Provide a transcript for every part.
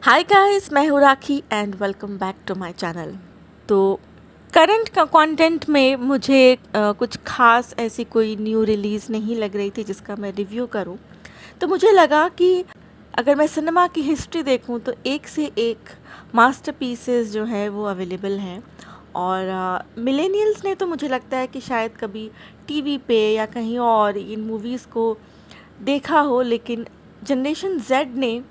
हाय guys, मैं हूँ Rakhi and welcome back to my channel. तो करंट का कंटेंट में मुझे कुछ खास ऐसी कोई न्यू रिलीज़ नहीं लग रही थी जिसका मैं रिव्यू करूँ। तो मुझे लगा कि अगर मैं सिनेमा की हिस्ट्री देखूँ तो एक से एक मास्टरपीसेस जो है वो अवेलेबल हैं। और मिलेनियल्स ने तो मुझे लगता है कि शायद कभी टीवी पे या कहीं और इन मूवीज़ को देखा हो, लेकिन जनरेशन जेड ने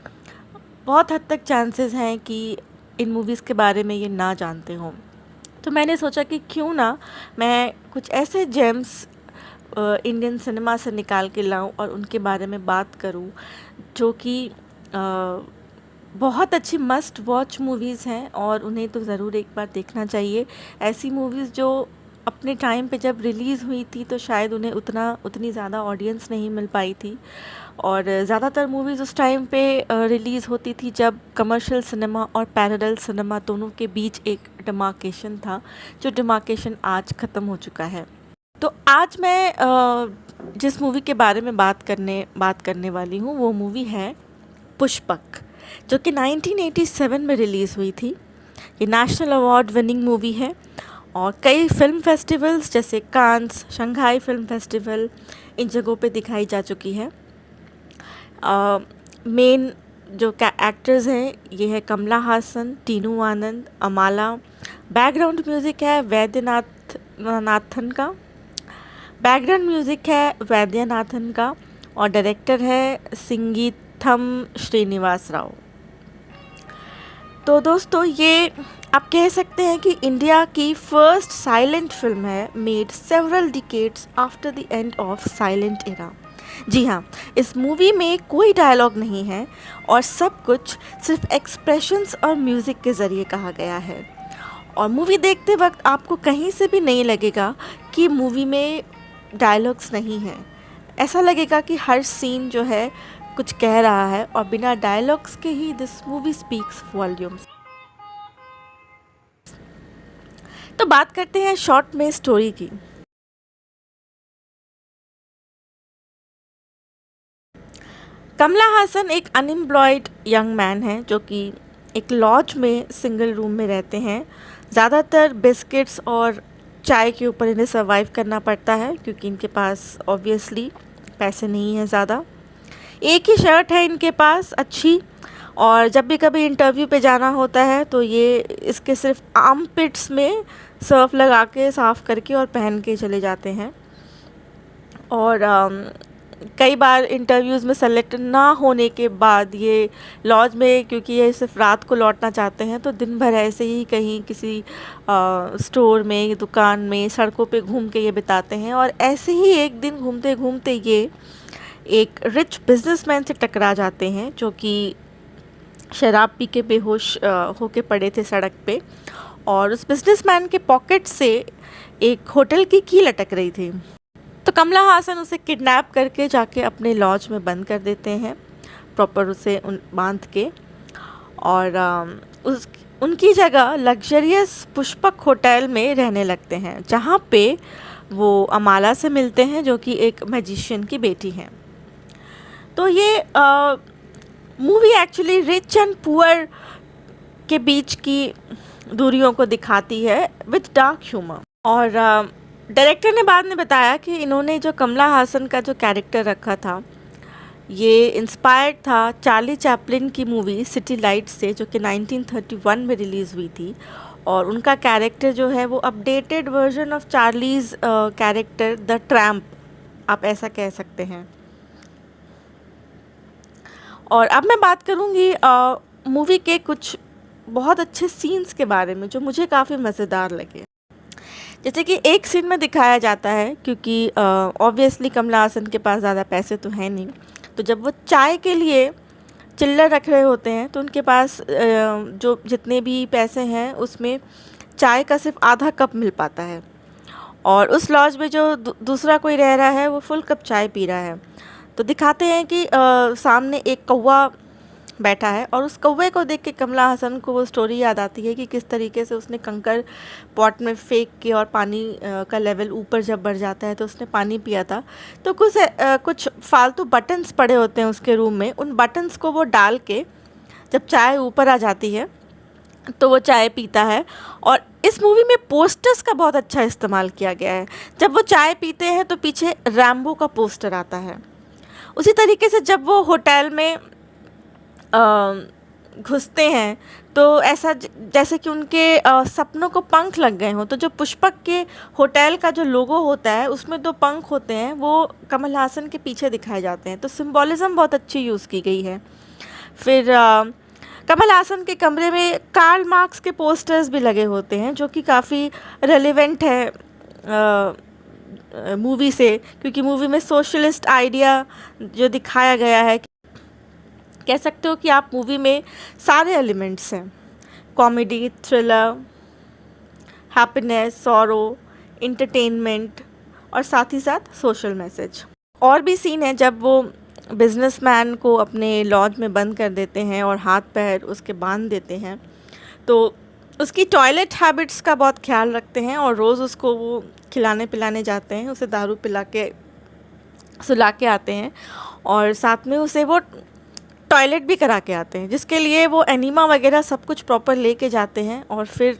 बहुत हद तक चांसेस हैं कि इन मूवीज़ के बारे में ये ना जानते हों। तो मैंने सोचा कि क्यों ना मैं कुछ ऐसे जेम्स इंडियन सिनेमा से निकाल के लाऊं और उनके बारे में बात करूं जो कि बहुत अच्छी मस्ट वॉच मूवीज़ हैं और उन्हें तो ज़रूर एक बार देखना चाहिए। ऐसी मूवीज़ जो अपने टाइम पे जब रिलीज़ हुई थी तो शायद उन्हें उतनी ज़्यादा ऑडियंस नहीं मिल पाई थी। और ज़्यादातर मूवीज़ उस टाइम पे रिलीज़ होती थी जब कमर्शियल सिनेमा और पैरेलल सिनेमा दोनों के बीच एक डिमार्केशन था, जो डिमार्केशन आज ख़त्म हो चुका है। तो आज मैं जिस मूवी के बारे में बात करने वाली हूँ वो मूवी है पुष्पक, जो कि 1987 में रिलीज़ हुई थी। ये नेशनल अवार्ड विनिंग मूवी है और कई फिल्म फेस्टिवल्स जैसे कांस, शंघाई फिल्म फेस्टिवल, इन जगहों पे दिखाई जा चुकी है। मेन जो एक्टर्स हैं ये है कमला हासन, टीनू आनंद, अमाला। बैकग्राउंड म्यूज़िक है वैद्यनाथन का और डायरेक्टर है संगीतम श्रीनिवास राव। तो दोस्तों, ये आप कह सकते हैं कि इंडिया की फर्स्ट साइलेंट फिल्म है, made several decades after the end of silent era. जी हाँ, इस मूवी में कोई डायलॉग नहीं है और सब कुछ सिर्फ एक्सप्रेशंस और म्यूज़िक के ज़रिए कहा गया है। और मूवी देखते वक्त आपको कहीं से भी नहीं लगेगा कि मूवी में डायलॉग्स नहीं हैं। ऐसा लगेगा कि हर सीन जो है कुछ कह रहा है और बिना डायलॉग्स के ही दिस मूवी स्पीक्स वॉल्यूम्स। तो बात करते हैं शॉर्ट में स्टोरी की। कमला हासन एक अनएम्प्लॉयड यंग मैन है जो कि एक लॉज में सिंगल रूम में रहते हैं। ज़्यादातर बिस्किट्स और चाय के ऊपर इन्हें सर्वाइव करना पड़ता है क्योंकि इनके पास ऑब्वियसली पैसे नहीं हैं ज़्यादा। एक ही शर्ट है इनके पास अच्छी, और जब भी कभी इंटरव्यू पे जाना होता है तो ये इसके सिर्फ आर्म पिट्स में सर्फ लगा के साफ़ करके और पहन के चले जाते हैं। और कई बार इंटरव्यूज़ में सेलेक्ट ना होने के बाद ये लॉज में, क्योंकि ये सिर्फ रात को लौटना चाहते हैं, तो दिन भर ऐसे ही कहीं किसी स्टोर में, दुकान में, सड़कों पे घूम के ये बिताते हैं। और ऐसे ही एक दिन घूमते घूमते ये एक रिच बिजनेसमैन से टकरा जाते हैं जो कि शराब पी के बेहोश होके पड़े थे सड़क पे। और उस बिजनेसमैन के पॉकेट से एक होटल की की लटक रही थी। तो कमला हासन उसे किडनैप करके जाके अपने लॉज में बंद कर देते हैं, प्रॉपर उसे बांध के। और उनकी जगह लग्जरियस पुष्पक होटल में रहने लगते हैं, जहाँ पे वो अमाला से मिलते हैं जो कि एक मैजिशियन की बेटी हैं। तो ये movie actually rich and poor के बीच की दूरियों को दिखाती है विद डार्क ह्यूमर। और डायरेक्टर ने बाद में बताया कि इन्होंने जो कमला हासन का जो कैरेक्टर रखा था ये इंस्पायर्ड था चार्ली चैपलिन की मूवी सिटी लाइट्स से, जो कि 1931 में रिलीज़ हुई थी। और उनका कैरेक्टर जो है वो updated version of Charlie's character the tramp, आप ऐसा कह सकते हैं। और अब मैं बात करूँगी मूवी के कुछ बहुत अच्छे सीन्स के बारे में जो मुझे काफ़ी मज़ेदार लगे। जैसे कि एक सीन में दिखाया जाता है, क्योंकि ऑब्वियसली कमला हासन के पास ज़्यादा पैसे तो हैं नहीं, तो जब वो चाय के लिए चिल्लर रख रहे होते हैं तो उनके पास जो जितने भी पैसे हैं उसमें चाय का सिर्फ आधा कप मिल पाता है। और उस लॉज में जो दूसरा कोई रह रहा है वो फुल कप चाय पी रहा है। तो दिखाते हैं कि सामने एक कौवा बैठा है और उस कौवे को देख के कमला हासन को वो स्टोरी याद आती है कि किस तरीके से उसने कंकर पॉट में फेंक के और पानी का लेवल ऊपर जब बढ़ जाता है तो उसने पानी पिया था। तो कुछ फालतू बटन्स पड़े होते हैं उसके रूम में, उन बटन्स को वो डाल के जब चाय ऊपर आ जाती है तो वो चाय पीता है। और इस मूवी में पोस्टर्स का बहुत अच्छा इस्तेमाल किया गया है। जब वो चाय पीते हैं तो पीछे रैम्बो का पोस्टर आता है। उसी तरीके से जब वो होटल में घुसते हैं तो ऐसा जैसे कि उनके सपनों को पंख लग गए हों। तो जो पुष्पक के होटल का जो लोगो होता है उसमें 2 पंख होते हैं, वो कमल हासन के पीछे दिखाए जाते हैं। तो सिंबॉलिज़्म बहुत अच्छी यूज़ की गई है। फिर कमल हासन के कमरे में कार्ल मार्क्स के पोस्टर्स भी लगे होते हैं, जो कि काफ़ी रेलेवेंट है मूवी से, क्योंकि मूवी में सोशलिस्ट आइडिया जो दिखाया गया है, कह सकते हो कि आप मूवी में सारे एलिमेंट्स हैं, comedy, thriller, happiness, sorrow, entertainment और साथ ही साथ सोशल मैसेज। और भी सीन है जब वो बिजनेसमैन को अपने लॉज में बंद कर देते हैं और हाथ पैर उसके बांध देते हैं, तो उसकी टॉयलेट हैबिट्स का बहुत ख्याल रखते हैं और रोज़ उसको वो खिलाने पिलाने जाते हैं, उसे दारू पिला के सुला के आते हैं और साथ में उसे वो टॉयलेट भी करा के आते हैं, जिसके लिए वो एनीमा वगैरह सब कुछ प्रॉपर लेके जाते हैं। और फिर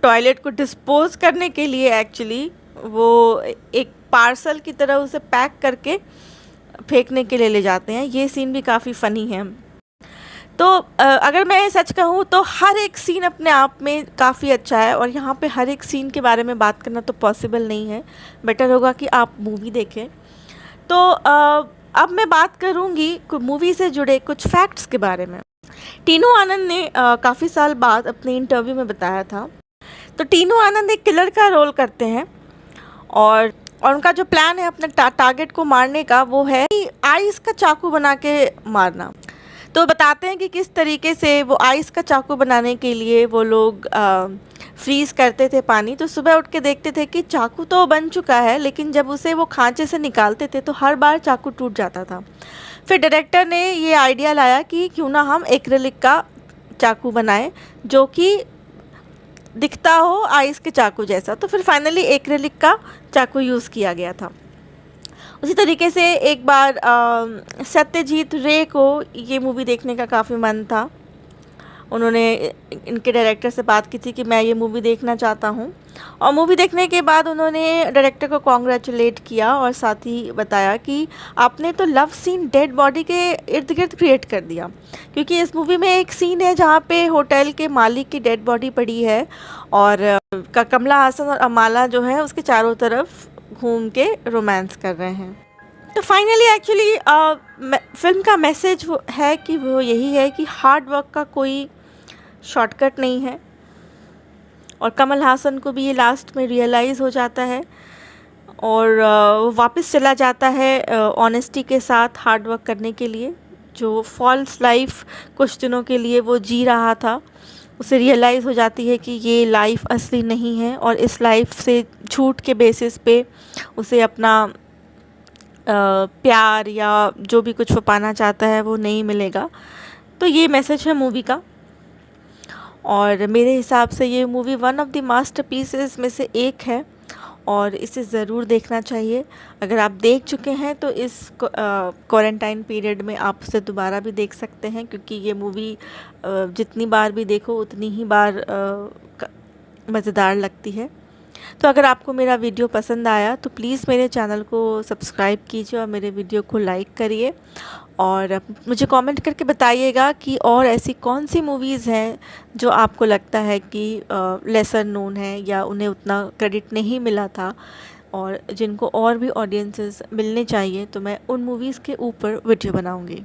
टॉयलेट को डिस्पोज करने के लिए एक्चुअली वो एक पार्सल की तरह उसे पैक करके फेंकने के लिए ले जाते हैं। ये सीन भी काफ़ी फ़नी है। तो अगर मैं सच कहूँ तो हर एक सीन अपने आप में काफ़ी अच्छा है और यहाँ पे हर एक सीन के बारे में बात करना तो पॉसिबल नहीं है। बेटर होगा कि आप मूवी देखें। तो अब मैं बात करूँगी मूवी से जुड़े कुछ फैक्ट्स के बारे में। टीनू आनंद ने काफ़ी साल बाद अपने इंटरव्यू में बताया था। तो टीनू आनंद एक किलर का रोल करते हैं और उनका जो प्लान है अपने टारगेट को मारने का, वो है कि आइस का चाकू बना के मारना। तो बताते हैं कि किस तरीके से वो आइस का चाकू बनाने के लिए वो लोग फ्रीज़ करते थे पानी। तो सुबह उठ के देखते थे कि चाकू तो बन चुका है, लेकिन जब उसे वो खांचे से निकालते थे तो हर बार चाकू टूट जाता था। फिर डायरेक्टर ने ये आइडिया लाया कि क्यों ना हम एक्रिलिक का चाकू बनाएं जो कि दिखता हो आइस के चाकू जैसा। तो फिर फाइनली एक्रिलिक का चाकू यूज़ किया गया था। उसी तरीके से एक बार सत्यजीत रे को ये मूवी देखने का काफ़ी मन था। उन्होंने इनके डायरेक्टर से बात की थी कि मैं ये मूवी देखना चाहता हूँ, और मूवी देखने के बाद उन्होंने डायरेक्टर को कॉन्ग्रेचुलेट किया और साथ ही बताया कि आपने तो लव सीन डेड बॉडी के इर्द गिर्द क्रिएट कर दिया, क्योंकि इस मूवी में एक सीन है जहाँ पे होटल के मालिक की डेड बॉडी पड़ी है और कमला हासन और अमाला जो है उसके चारों तरफ घूम के रोमांस कर रहे हैं। तो फाइनली एक्चुअली फिल्म का मैसेज है कि वो यही है कि हार्ड वर्क का कोई शॉर्टकट नहीं है, और कमल हासन को भी ये लास्ट में रियलाइज़ हो जाता है और वो वापस चला जाता है ऑनेस्टी के साथ हार्ड वर्क करने के लिए। जो फॉल्स लाइफ कुछ दिनों के लिए वो जी रहा था, उसे रियलाइज़ हो जाती है कि ये लाइफ असली नहीं है और इस लाइफ से झूठ के बेसिस पे उसे अपना प्यार या जो भी कुछ वो पाना चाहता है वो नहीं मिलेगा। तो ये मैसेज है मूवी का, और मेरे हिसाब से ये movie one of the masterpieces में से एक है और इसे ज़रूर देखना चाहिए। अगर आप देख चुके हैं तो इस क्वारंटाइन पीरियड में आप उसे दोबारा भी देख सकते हैं, क्योंकि ये मूवी जितनी बार भी देखो उतनी ही बार मज़ेदार लगती है। तो अगर आपको मेरा वीडियो पसंद आया तो प्लीज़ मेरे चैनल को सब्सक्राइब कीजिए और मेरे वीडियो को लाइक करिए, और मुझे कमेंट करके बताइएगा कि और ऐसी कौन सी मूवीज़ हैं जो आपको लगता है कि लेसर नोन है या उन्हें उतना क्रेडिट नहीं मिला था और जिनको और भी ऑडियंसेस मिलने चाहिए। तो मैं उन मूवीज़ के ऊपर वीडियो बनाऊंगी।